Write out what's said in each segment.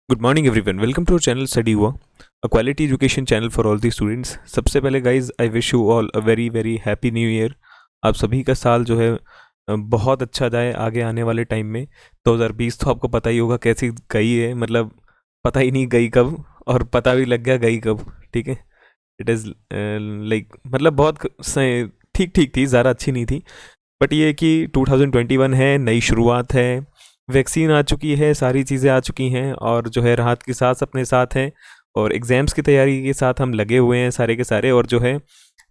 Good morning everyone, welcome to channel study हुआ, a quality education channel for all the students. सबसे पहले guys I wish you all a very very happy new year. आप सभी का साल जो है बहुत अच्छा जाए आगे आने वाले टाइम में। 2020 तो आपको पता ही होगा कैसी गई है, मतलब पता ही नहीं गई कब और पता भी लग गया गई कब। ठीक है, इट इज़ लाइक मतलब बहुत ठीक ठीक थी, ज़्यादा अच्छी नहीं थी। बट ये कि 2021 है, नई शुरुआत है, वैक्सीन आ चुकी है, सारी चीज़ें आ चुकी हैं और जो है राहत के साथ अपने साथ है और एग्ज़ाम्स की तैयारी के साथ हम लगे हुए हैं सारे के सारे। और जो है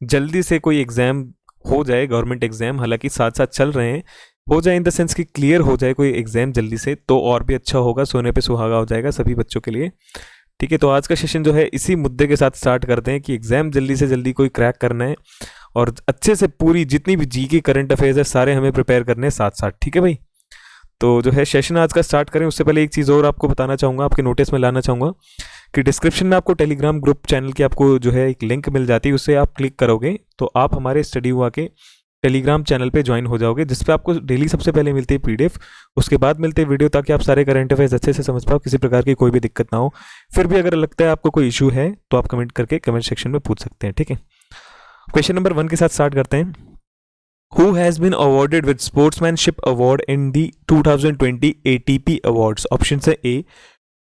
जल्दी से कोई एग्ज़ाम हो जाए, गवर्नमेंट एग्ज़ाम, हालांकि साथ साथ चल रहे हैं, हो जाए इन द सेंस कि क्लियर हो जाए कोई एग्ज़ाम जल्दी से, तो और भी अच्छा होगा, सोने पे सुहागा हो जाएगा सभी बच्चों के लिए। ठीक है, तो आज का सेशन जो है इसी मुद्दे के साथ स्टार्ट करते हैं कि एग्ज़ाम जल्दी से जल्दी कोई क्रैक करना है और अच्छे से पूरी जितनी भी जी की करंट अफेयर्स है सारे हमें प्रिपेयर करने हैं साथ साथ। ठीक है भाई, तो जो है सेशन आज का स्टार्ट करें उससे पहले एक चीज़ और आपको बताना चाहूँगा, आपके नोटिस में लाना चाहूँगा कि डिस्क्रिप्शन में आपको टेलीग्राम ग्रुप चैनल की आपको जो है एक लिंक मिल जाती है, उससे आप क्लिक करोगे तो आप हमारे स्टडी हुआ के टेलीग्राम चैनल पे ज्वाइन हो जाओगे, जिस पे आपको डेली सबसे पहले मिलती है पीडीएफ, उसके बाद मिलते हैं वीडियो, ताकि आप सारे करंट अफेयर्स अच्छे से समझ पाओ, किसी प्रकार की कोई भी दिक्कत ना हो। फिर भी अगर लगता है आपको कोई इशू है तो आप कमेंट करके कमेंट सेक्शन में पूछ सकते हैं। ठीक है, क्वेश्चन नंबर 1 के साथ स्टार्ट करते हैं। Who has been awarded with Sportsmanship Award in the 2020 ATP Awards? Option से A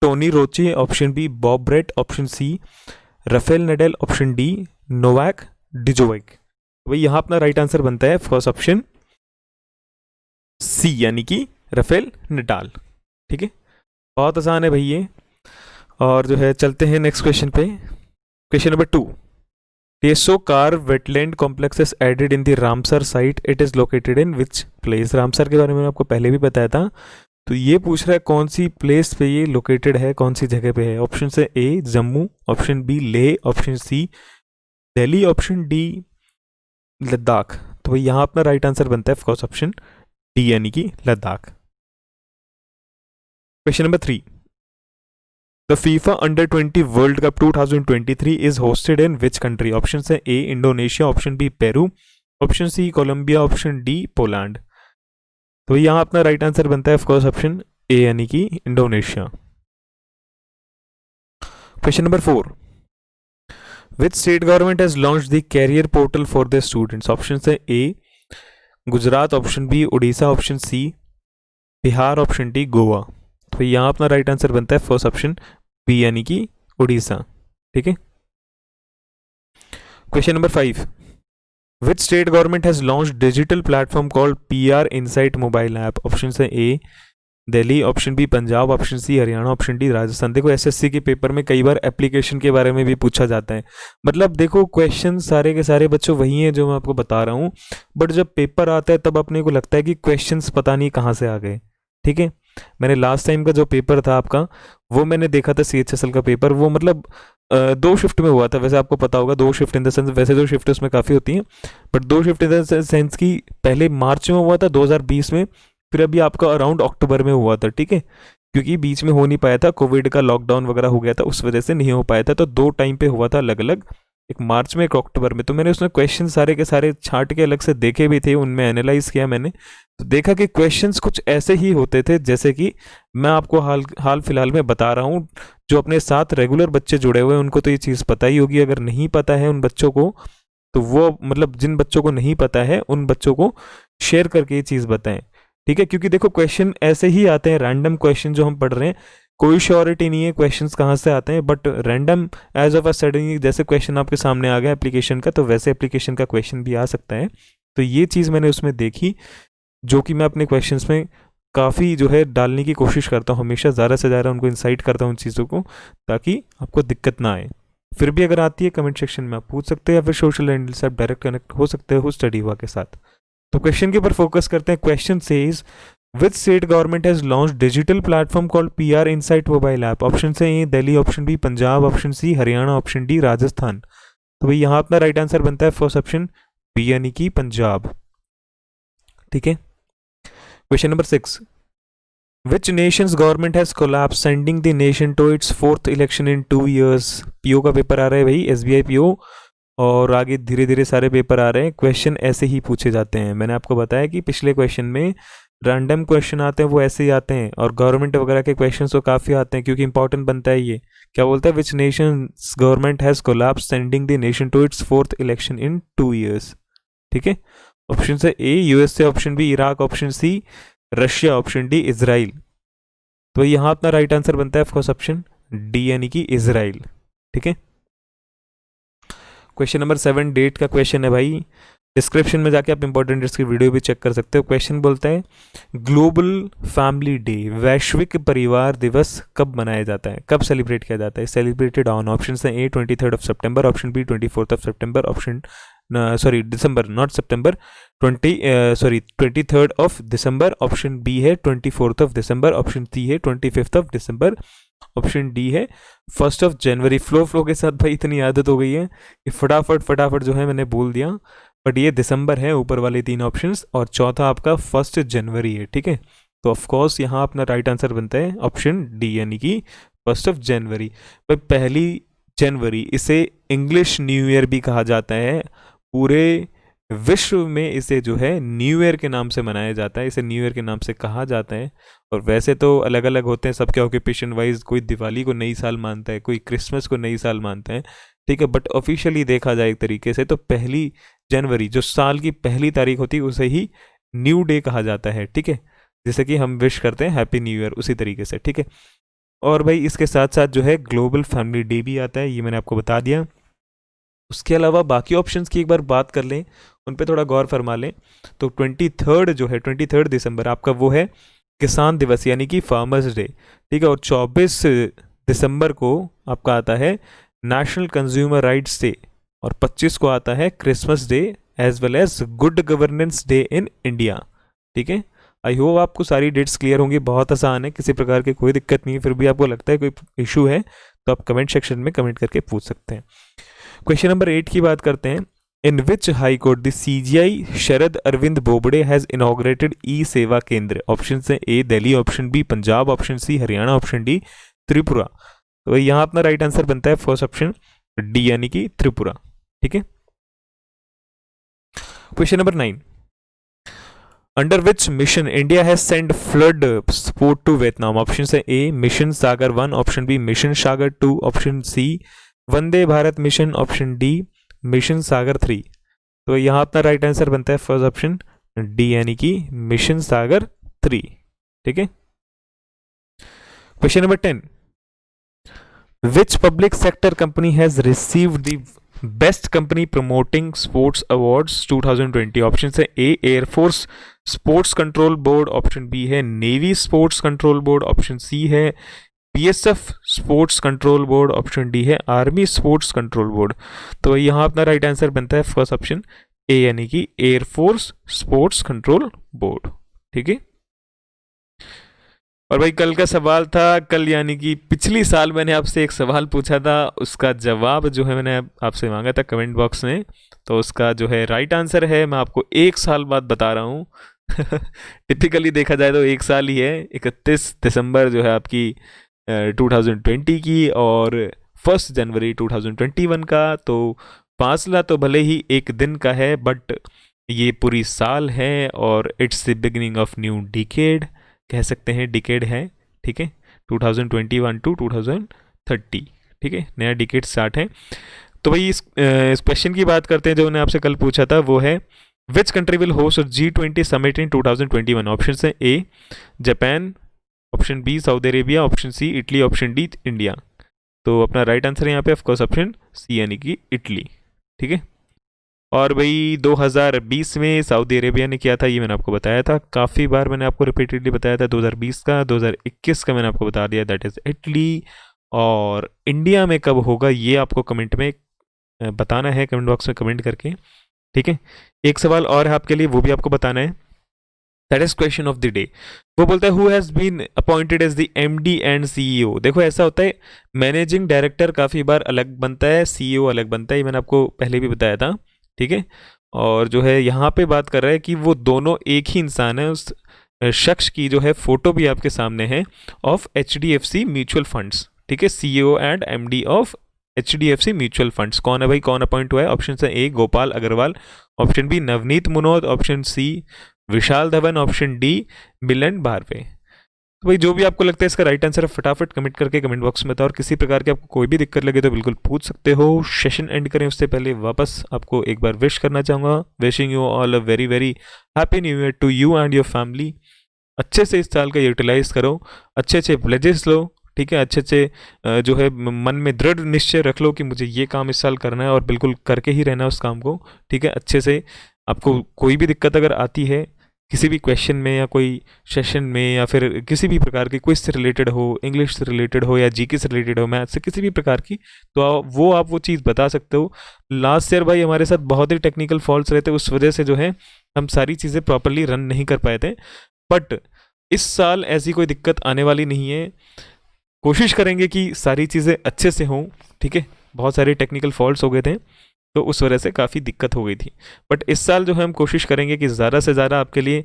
Tony Roche, option B Bob Brett, option C Rafael Nadal, option D Novak Djokovic. भाई यहाँ अपना राइट आंसर बनता है फर्स्ट ऑप्शन सी, यानी कि Rafael Nadal. ठीक है, बहुत आसान है भाई ये। और जो है चलते हैं नेक्स्ट क्वेश्चन पे। Question number 2, Tsokar wetland complex is added in the Ramsar site, it is located in which place. Ramsar के बारे में आपको पहले भी बताया था, तो ये पूछ रहा है कौन सी प्लेस पे ये लोकेटेड है, कौन सी जगह पे है। ऑप्शन से A Jammu, option B Leh, option C Delhi, option D Ladakh. तो भाई यहाँ अपना राइट आंसर बनता है फर्स्ट ऑप्शन डी, यानी कि Ladakh. Question number 3, the FIFA under 20 world cup 2023 is hosted in which country. Option से A Indonesia, option B Peru, option C Colombia, option D Poland. तो यहाँ अपना राइट आंसर बनता है ऑफकोर्स ऑप्शन ए, यानी कि Indonesia. Question number 4, which state government has launch the career portal for the students. Option से A Gujarat, option B Orissa, option C Bihar, option D Goa. तो यहाँ अपना राइट आंसर बनता है फर्स्ट ऑप्शन बी, यानी कि उड़ीसा। ठीक है, question number 5, which state government has launch digital platform called PR insight mobile app. Option से A Delhi, option B Punjab, option C Haryana, option D Rajasthan. देखो SSC के पेपर में कई बार एप्लीकेशन के बारे में भी पूछा जाता है, मतलब देखो क्वेश्चन सारे के सारे बच्चों वही हैं जो मैं आपको बता रहा हूँ, बट जब पेपर आता है तब अपने को लगता है कि क्वेश्चंस पता नहीं कहाँ से आ गए। ठीक है, मैंने लास्ट टाइम का जो पेपर था आपका, वो मैंने देखा था CHSL का पेपर, वो मतलब 2 शिफ्ट में हुआ था। वैसे आपको पता होगा 2 शिफ्ट इन द सेंस, वैसे 2 शिफ्ट उसमें काफ़ी होती हैं, but 2 shift in the sense की पहले मार्च में हुआ था 2020 में, फिर अभी आपका अराउंड अक्टूबर में हुआ था। ठीक है, क्योंकि बीच में हो नहीं पाया था, कोविड का लॉकडाउन वगैरह हो गया था, उस वजह से नहीं हो पाया था, तो 2 टाइम पे हुआ था अलग अलग, एक मार्च में एक अक्टूबर में। तो मैंने उसमें क्वेश्चन सारे के सारे छांट के अलग से देखे भी थे, उनमें एनालाइज किया मैंने, तो देखा कि क्वेश्चंस कुछ ऐसे ही होते थे जैसे कि मैं आपको हाल फिलहाल में बता रहा हूँ। जो अपने साथ रेगुलर बच्चे जुड़े हुए हैं उनको तो ये चीज़ पता ही होगी, अगर नहीं पता है उन बच्चों को तो वो मतलब जिन बच्चों को नहीं पता है उन बच्चों को शेयर करके ये चीज़ बताएं। ठीक है, क्योंकि देखो क्वेश्चन ऐसे ही आते हैं, रैंडम क्वेश्चन जो हम पढ़ रहे हैं, कोई श्योरिटी नहीं है क्वेश्चंस कहाँ से आते हैं, but random edge of a sudden जैसे क्वेश्चन आपके सामने आ गया एप्लीकेशन का, तो वैसे एप्लीकेशन का क्वेश्चन भी आ सकता है। तो ये चीज़ मैंने उसमें देखी, जो कि मैं अपने क्वेश्चंस में काफ़ी जो है डालने की कोशिश करता हूँ, हमेशा ज़्यादा से ज़्यादा उनको इंसाइट करता हूँ उन चीज़ों को, ताकि आपको दिक्कत ना आए। फिर भी अगर आती है कमेंट सेक्शन में आप पूछ सकते हैं, या फिर सोशल हैंडल से आप डायरेक्ट कनेक्ट हो सकते हो स्टडी हुआ के साथ। तो क्वेश्चन के ऊपर फोकस करते हैं। Question says which state government has launch digital platform called PR insight mobile app. Option से A Delhi, option B Punjab, option C Haryana, option D Rajasthan. तो भाई यहाँ अपना राइट आंसर बनता है फर्स्ट ऑप्शन बी, यानी कि पंजाब। ठीक है, question number 6, which nations government has collapse sending the nation to its 4th election in 2 years। PO का पेपर आ रहा है भाई, SBI PO, और आगे धीरे धीरे सारे पेपर आ रहे हैं, क्वेश्चन ऐसे ही पूछे जाते हैं। मैंने आपको बताया कि पिछले क्वेश्चन में रैंडम क्वेश्चन आते हैं वो ऐसे ही आते हैं, और गवर्नमेंट वगैरह के क्वेश्चन तो काफ़ी आते हैं क्योंकि इंपॉर्टेंट बनता है ये। क्या बोलता है, which nation government has collapse sending the nation to its 4th election in 2 years। ठीक है, ऑप्शन है A USA, option B Iraq, option C Russia, option D Israel. तो यहाँ अपना राइट आंसर बनता है ऑफकोर्स ऑप्शन डी यानी कि इजराइल। ठीक है, क्वेश्चन नंबर 7 डेट का क्वेश्चन है भाई, डिस्क्रिप्शन में जाके आप इंपॉर्टेंट डेट्स की वीडियो भी चेक कर सकते हो। क्वेश्चन बोलता है ग्लोबल फैमिली डे, वैश्विक परिवार दिवस कब मनाया जाता है, कब सेलिब्रेट किया जाता है। सेलिब्रेटेड ऑन, ऑप्शन है A 23rd of September, option B 24th of September, option sorry December not September 23rd of December, option B है 24th of December, option C है 25th of December, option D है 1st of January। Flow के साथ भाई इतनी आदत हो गई है कि फटाफट जो है मैंने बोल दिया, बट ये दिसंबर है ऊपर वाले 3 ऑप्शंस, और चौथा आपका 1 जनवरी है। ठीक है, तो ऑफकोर्स यहाँ अपना राइट आंसर बनता है ऑप्शन डी यानी कि 1 जनवरी। भाई 1 जनवरी इसे इंग्लिश न्यू ईयर भी कहा जाता है, पूरे विश्व में इसे जो है न्यू ईयर के नाम से मनाया जाता है, इसे न्यू ईयर के नाम से कहा जाता है। और वैसे तो अलग अलग होते हैं सबके ऑक्यूपेशन वाइज, कोई दिवाली को नई साल मानता है, कोई क्रिसमस को नई साल मानता है। ठीक है, बट ऑफिशियली देखा जाए एक तरीके से तो 1 जनवरी जो साल की पहली तारीख होती है उसे ही न्यू डे कहा जाता है। ठीक है, जैसे कि हम विश करते हैं हैप्पी न्यू ईयर, उसी तरीके से। ठीक है, और भाई इसके साथ साथ जो है ग्लोबल फैमिली डे भी आता है, ये मैंने आपको बता दिया। उसके अलावा बाकी ऑप्शंस की एक बार बात कर लें, उन पे थोड़ा गौर फरमा लें। तो 23rd जो है 23rd दिसंबर आपका वो है किसान दिवस यानी कि फार्मर्स डे। ठीक है, और 24 दिसंबर को आपका आता है नेशनल कंज्यूमर राइट्स डे, और 25 को आता है Christmas day as well as good governance day in India. ठीक है, आई होप आपको सारी डेट्स क्लियर होंगी, बहुत आसान है, किसी प्रकार की कोई दिक्कत नहीं है। फिर भी आपको लगता है कोई इशू है तो आप कमेंट सेक्शन में कमेंट करके पूछ सकते हैं। क्वेश्चन नंबर 8 की बात करते हैं, in which high court the CJI Sharad Arvind Bobde has inaugurated e Seva Kendra. Option है A Delhi, option B Punjab, option C Haryana, option D Tripura. तो यहाँ अपना राइट आंसर बनता है फर्स्ट ऑप्शन डी यानी कि त्रिपुरा। ठीक है, question number 9, under which mission India has send flood support to Vietnam. Option है A mission Sagar 1, option B mission Sagar 2, option C Vande Bharat mission, option D mission Sagar 3। तो यहाँ अपना राइट आंसर बनता है फर्स्ट ऑप्शन डी यानी कि मिशन सागर 3। ठीक है, question number 10, which public sector company has received the best company promoting sports awards 2020। Option है A air force sports control board, option B है navy sports control board, option C है BSF sports control board, option D है army sports control board. तो यहाँ अपना right answer बनता है first option A यानी कि एयरफोर्स स्पोर्ट्स कंट्रोल बोर्ड। ठीक है, और भाई कल का सवाल था, कल यानी कि पिछली साल मैंने आपसे एक सवाल पूछा था, उसका जवाब जो है मैंने आपसे मांगा था कमेंट बॉक्स में, तो उसका जो है राइट आंसर है मैं आपको 1 साल बाद बता रहा हूँ। टिपिकली देखा जाए तो 1 साल ही है, 31 दिसंबर जो है आपकी 2020 की और 1 जनवरी 2021 का। तो फासला तो भले ही एक दिन का है, बट ये पूरी साल है, और it's the beginning of new decade कह सकते हैं, डिकेड है। ठीक है, 2021 to 2030। ठीक है, नया डिकेड स्टार्ट है। तो भाई इस क्वेश्चन की बात करते हैं जो मैंने आपसे कल पूछा था, वो है which country will host G20 summit in 2021। Option है A Japan, option B Saudi Arabia, option C Italy, option D India. तो अपना राइट आंसर है यहाँ पे ऑफकोर्स ऑप्शन सी यानी कि इटली। ठीक है, और भाई 2020 में सऊदी अरेबिया ने किया था, ये मैंने आपको बताया था काफ़ी बार, मैंने आपको रिपीटेडली बताया था 2020 का, 2021 का मैंने आपको बता दिया, दैट इज़ इटली। और इंडिया में कब होगा ये आपको कमेंट में बताना है, कमेंट बॉक्स में कमेंट करके। ठीक है, एक सवाल और है आपके लिए, वो भी आपको बताना है, that is question of the day. वो बोलता है who has been appointed as the MD and CEO. देखो ऐसा होता है, मैनेजिंग डायरेक्टर काफ़ी बार अलग बनता है, सीईओ अलग बनता है, ये मैंने आपको पहले भी बताया था। ठीक है, और जो है यहाँ पे बात कर रहा है कि वो दोनों एक ही इंसान है। उस शख्स की जो है फोटो भी आपके सामने है, ऑफ HDFC म्यूचुअल फंड्स। ठीक है, CEO and MD of HDFC mutual funds. कौन है भाई, कौन अपॉइंट हुआ है? ऑप्शन है A Gopal Agarwal, option B Navneet Munot, option C Vishal Dhawan, option D Milan Barve. तो भाई जो भी आपको लगता है इसका राइट आंसर है फटाफट कमेंट करके कमेंट बॉक्स में बताओ, और किसी प्रकार की आपको कोई भी दिक्कत लगे तो बिल्कुल पूछ सकते हो। सेशन एंड करें उससे पहले वापस आपको एक बार विश करना चाहूँगा, wishing you all a very very happy new year to you and your family. अच्छे से इस साल का यूटिलाइज करो, अच्छे अच्छे प्लेजेस लो, ठीक है, अच्छे अच्छे जो है मन में दृढ़ निश्चय रख लो कि मुझे ये काम इस साल करना है और बिल्कुल करके ही रहना है उस काम को, ठीक है। अच्छे से आपको कोई भी दिक्कत अगर आती है किसी भी क्वेश्चन में या कोई सेशन में या फिर किसी भी प्रकार की क्विज से रिलेटेड हो, इंग्लिश से रिलेटेड हो या जीके से रिलेटेड हो, मैथ से किसी भी प्रकार की, तो आप वो चीज़ बता सकते हो। लास्ट ईयर भाई हमारे साथ बहुत ही टेक्निकल फॉल्ट्स रहते, उस वजह से जो है हम सारी चीज़ें प्रॉपरली रन नहीं कर पाए थे, बट इस साल ऐसी कोई दिक्कत आने वाली नहीं है। कोशिश करेंगे कि सारी चीज़ें अच्छे से हों, ठीक है। बहुत सारे टेक्निकल फॉल्ट्स हो गए थे तो उस वजह से काफ़ी दिक्कत हो गई थी, बट इस साल जो है हम कोशिश करेंगे कि ज़्यादा से ज़्यादा आपके लिए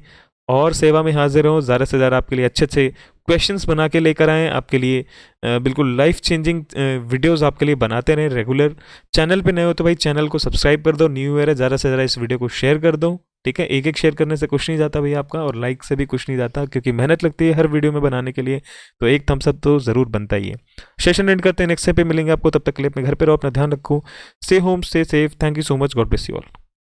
और सेवा में हाजिर हों, ज़्यादा से ज़्यादा आपके लिए अच्छे अच्छे क्वेश्चंस बना के लेकर आएँ, आपके लिए बिल्कुल लाइफ चेंजिंग वीडियोस आपके लिए बनाते रहें रेगुलर। चैनल पे नए हो तो भाई चैनल को सब्सक्राइब कर दो, न्यू ईयर है, ज़्यादा से ज़्यादा इस वीडियो को शेयर कर दो, ठीक है। एक एक शेयर करने से कुछ नहीं जाता भैया आपका, और लाइक से भी कुछ नहीं जाता, क्योंकि मेहनत लगती है हर वीडियो में बनाने के लिए, तो एक थम्स अप तो ज़रूर बनता ही है। सेशन एंड करते हैं, नेक्स्ट पे मिलेंगे आपको, तब तक के लिए अपने घर पे रहो, अपना ध्यान रखो, stay home stay safe, thank you so much, God bless you all.